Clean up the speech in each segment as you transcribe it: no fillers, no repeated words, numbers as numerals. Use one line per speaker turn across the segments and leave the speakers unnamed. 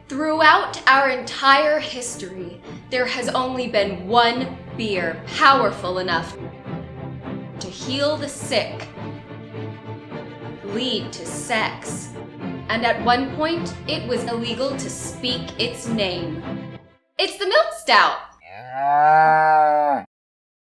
Throughout our entire history, there has only been one beer powerful enough to heal the sick, lead to sex, and at one point, it was illegal to speak its name. It's the Milk Stout!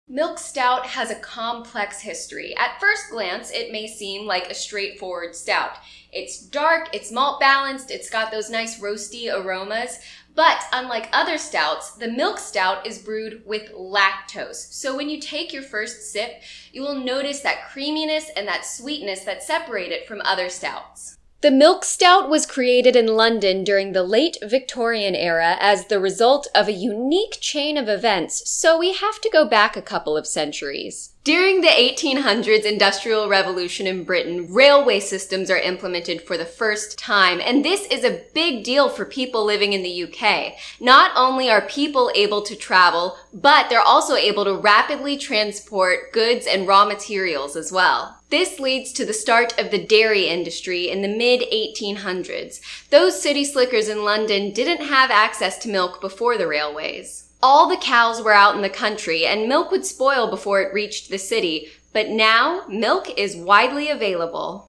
Milk Stout has a complex history. At first glance, it may seem like a straightforward stout. It's dark, it's malt balanced, it's got those nice roasty aromas, but unlike other stouts, the Milk Stout is brewed with lactose. So when you take your first sip, you will notice that creaminess and that sweetness that separate it from other stouts. The Milk Stout was created in London during the late Victorian era as the result of a unique chain of events, so we have to go back a couple of centuries. During the 1800s Industrial Revolution in Britain, railway systems are implemented for the first time, and this is a big deal for people living in the UK. Not only are people able to travel, but they're also able to rapidly transport goods and raw materials as well. This leads to the start of the dairy industry in the mid-1800s. Those city slickers in London didn't have access to milk before the railways. All the cows were out in the country, and milk would spoil before it reached the city, but now milk is widely available.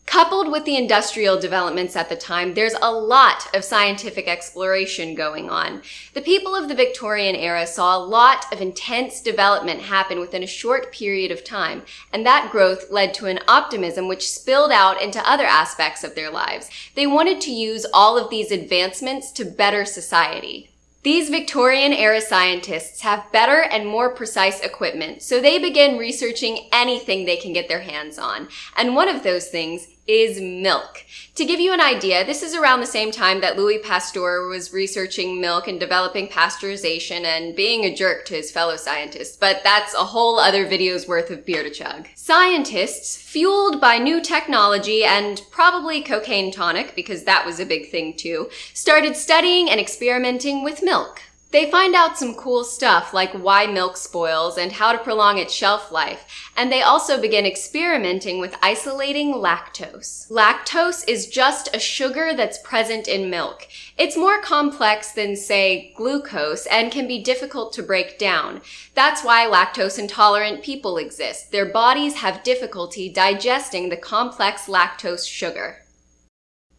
Coupled with the industrial developments at the time, there's a lot of scientific exploration going on. The people of the Victorian era saw a lot of intense development happen within a short period of time, and that growth led to an optimism which spilled out into other aspects of their lives. They wanted to use all of these advancements to better society. These Victorian-era scientists have better and more precise equipment, so they begin researching anything they can get their hands on. And one of those things is milk. To give you an idea, this is around the same time that Louis Pasteur was researching milk and developing pasteurization and being a jerk to his fellow scientists, but that's a whole other video's worth of beer to chug. Scientists, fueled by new technology and probably cocaine tonic, because that was a big thing too, started studying and experimenting with milk. They find out some cool stuff like why milk spoils and how to prolong its shelf life, and they also begin experimenting with isolating lactose. Lactose is just a sugar that's present in milk. It's more complex than, say, glucose and can be difficult to break down. That's why lactose intolerant people exist. Their bodies have difficulty digesting the complex lactose sugar.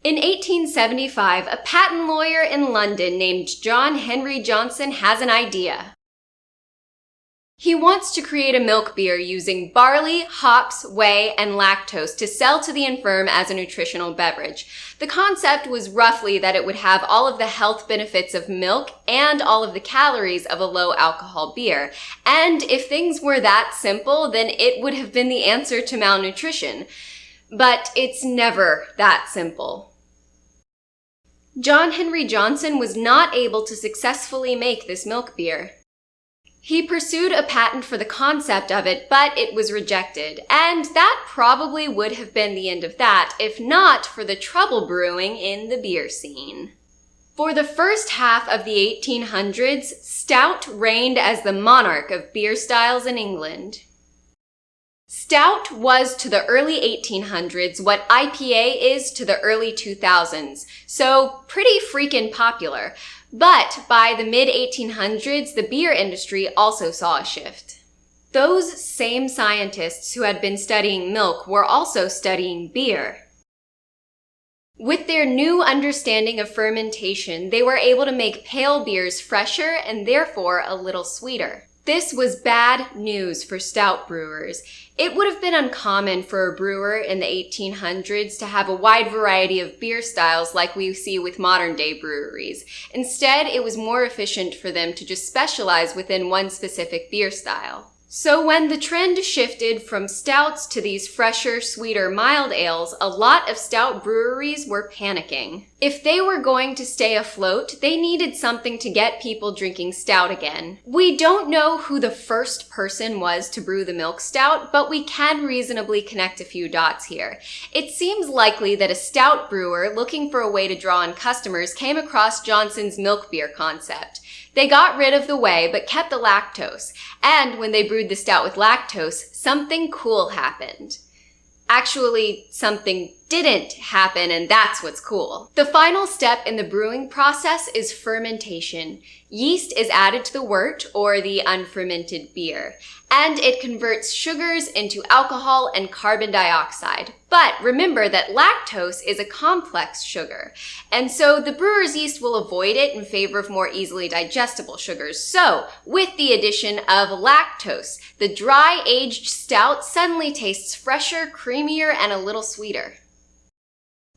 In 1875, a patent lawyer in London named John Henry Johnson has an idea. He wants to create a milk beer using barley, hops, whey, and lactose to sell to the infirm as a nutritional beverage. The concept was roughly that it would have all of the health benefits of milk and all of the calories of a low-alcohol beer. And if things were that simple, then it would have been the answer to malnutrition. But it's never that simple. John Henry Johnson was not able to successfully make this milk beer. He pursued a patent for the concept of it, but it was rejected, and that probably would have been the end of that if not for the trouble brewing in the beer scene. For the first half of the 1800s, stout reigned as the monarch of beer styles in England. Stout was to the early 1800s what IPA is to the early 2000s, so pretty freaking popular. But by the mid-1800s, the beer industry also saw a shift. Those same scientists who had been studying milk were also studying beer. With their new understanding of fermentation, they were able to make pale beers fresher and therefore a little sweeter. This was bad news for stout brewers. It would have been uncommon for a brewer in the 1800s to have a wide variety of beer styles like we see with modern-day breweries. Instead, it was more efficient for them to just specialize within one specific beer style. So when the trend shifted from stouts to these fresher, sweeter, mild ales, a lot of stout breweries were panicking. If they were going to stay afloat, they needed something to get people drinking stout again. We don't know who the first person was to brew the Milk Stout, but we can reasonably connect a few dots here. It seems likely that a stout brewer looking for a way to draw in customers came across Johnson's milk beer concept. They got rid of the whey but kept the lactose, and when they brewed the stout with lactose, something cool happened. Actually, something didn't happen, and that's what's cool. The final step in the brewing process is fermentation. Yeast is added to the wort, or the unfermented beer, and it converts sugars into alcohol and carbon dioxide. But remember that lactose is a complex sugar, and so the brewer's yeast will avoid it in favor of more easily digestible sugars. So, with the addition of lactose, the dry aged stout suddenly tastes fresher, creamier, and a little sweeter.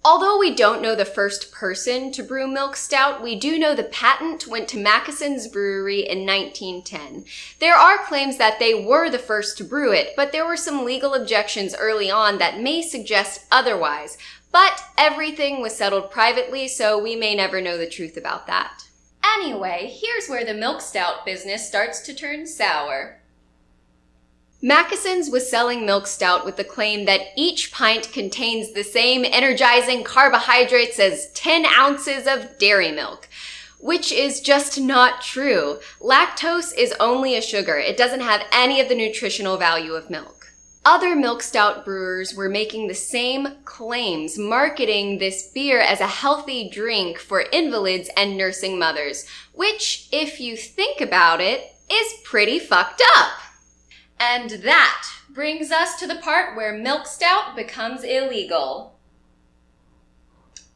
Although we don't know the first person to brew Milk Stout, we do know the patent went to Mackeson's brewery in 1910. There are claims that they were the first to brew it, but there were some legal objections early on that may suggest otherwise. But everything was settled privately, so we may never know the truth about that. Anyway, here's where the Milk Stout business starts to turn sour. Mackeson's was selling Milk Stout with the claim that each pint contains the same energizing carbohydrates as 10 ounces of dairy milk, which is just not true. Lactose is only a sugar. It doesn't have any of the nutritional value of milk. Other Milk Stout brewers were making the same claims, marketing this beer as a healthy drink for invalids and nursing mothers, which, if you think about it, is pretty fucked up. And that brings us to the part where Milk Stout becomes illegal.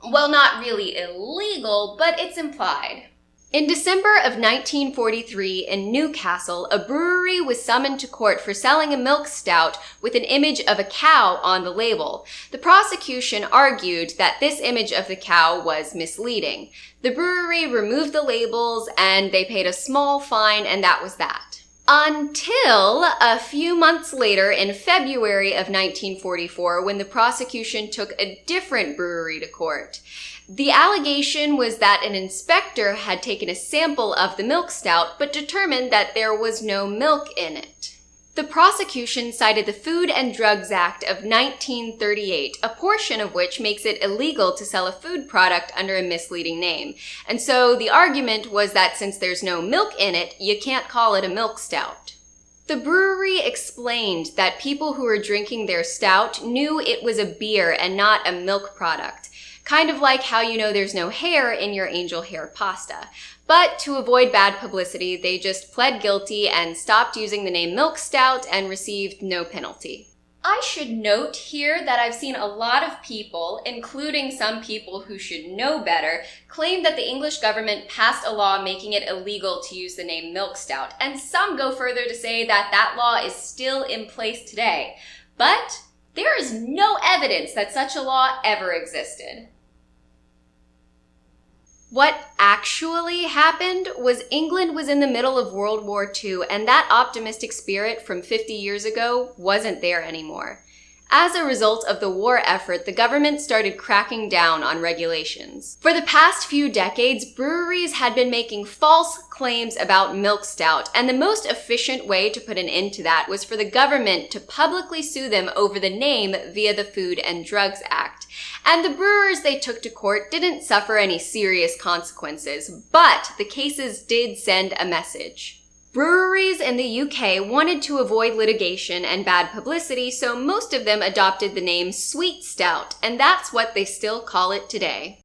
Well, not really illegal, but it's implied. In December of 1943 in Newcastle, a brewery was summoned to court for selling a Milk Stout with an image of a cow on the label. The prosecution argued that this image of the cow was misleading. The brewery removed the labels and they paid a small fine, and that was that. Until a few months later in February of 1944, when the prosecution took a different brewery to court. The allegation was that an inspector had taken a sample of the Milk Stout but determined that there was no milk in it. The prosecution cited the Food and Drugs Act of 1938, a portion of which makes it illegal to sell a food product under a misleading name. And so the argument was that since there's no milk in it, you can't call it a Milk Stout. The brewery explained that people who were drinking their stout knew it was a beer and not a milk product. Kind of like how you know there's no hair in your angel hair pasta. But to avoid bad publicity, they just pled guilty and stopped using the name Milk Stout and received no penalty. I should note here that I've seen a lot of people, including some people who should know better, claim that the English government passed a law making it illegal to use the name Milk Stout, and some go further to say that that law is still in place today. But there is no evidence that such a law ever existed. What actually happened was England was in the middle of World War II, and that optimistic spirit from 50 years ago wasn't there anymore. As a result of the war effort, the government started cracking down on regulations. For the past few decades, breweries had been making false claims about Milk Stout, and the most efficient way to put an end to that was for the government to publicly sue them over the name via the Food and Drugs Act. And the brewers they took to court didn't suffer any serious consequences, but the cases did send a message. Breweries in the UK wanted to avoid litigation and bad publicity, so most of them adopted the name Sweet Stout, and that's what they still call it today.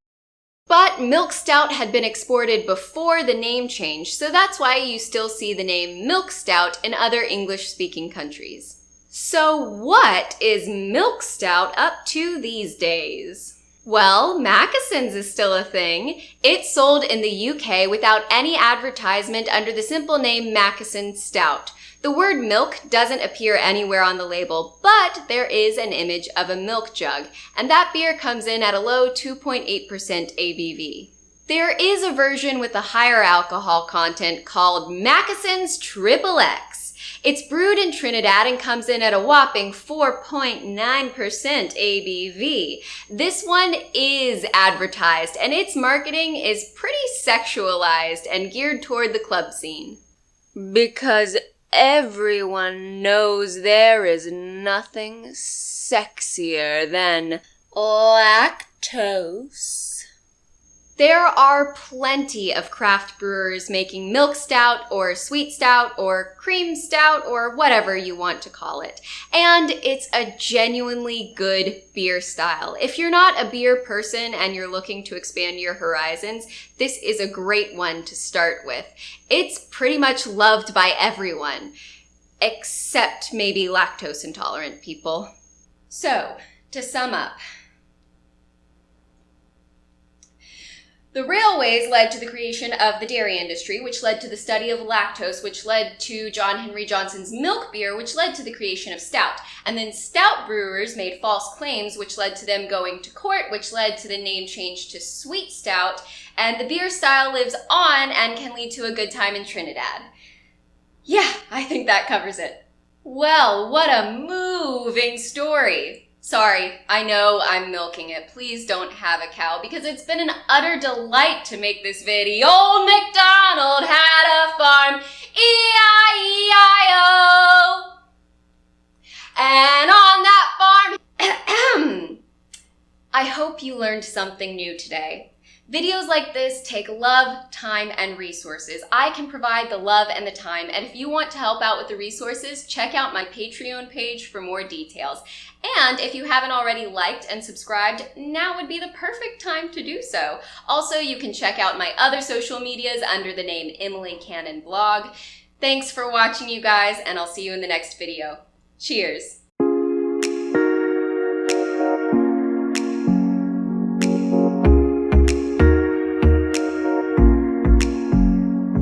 But Milk Stout had been exported before the name change, so that's why you still see the name Milk Stout in other English-speaking countries. So what is Milk Stout up to these days? Well, Mackeson's is still a thing. It's sold in the UK without any advertisement under the simple name Mackeson Stout. The word milk doesn't appear anywhere on the label, but there is an image of a milk jug, and that beer comes in at a low 2.8% ABV. There is a version with a higher alcohol content called Mackeson's Triple X. It's brewed in Trinidad and comes in at a whopping 4.9% ABV. This one is advertised, and its marketing is pretty sexualized and geared toward the club scene. Because everyone knows there is nothing sexier than lactose. There are plenty of craft brewers making milk stout or sweet stout or cream stout or whatever you want to call it. And it's a genuinely good beer style. If you're not a beer person and you're looking to expand your horizons, this is a great one to start with. It's pretty much loved by everyone, except maybe lactose intolerant people. So, to sum up, the railways led to the creation of the dairy industry, which led to the study of lactose, which led to John Henry Johnson's milk beer, which led to the creation of stout. And then stout brewers made false claims, which led to them going to court, which led to the name change to sweet stout. And the beer style lives on and can lead to a good time in Trinidad. Yeah, I think that covers it. Well, what a moving story. Sorry, I know I'm milking it. Please don't have a cow because it's been an utter delight to make this video. Old MacDonald had a farm, E-I-E-I-O. And on that farm, I hope you learned something new today. Videos like this take love, time, and resources. I can provide the love and the time, and if you want to help out with the resources, check out my Patreon page for more details. And if you haven't already liked and subscribed, now would be the perfect time to do so. Also, you can check out my other social medias under the name Emily Cannon Blog. Thanks for watching, you guys, and I'll see you in the next video. Cheers!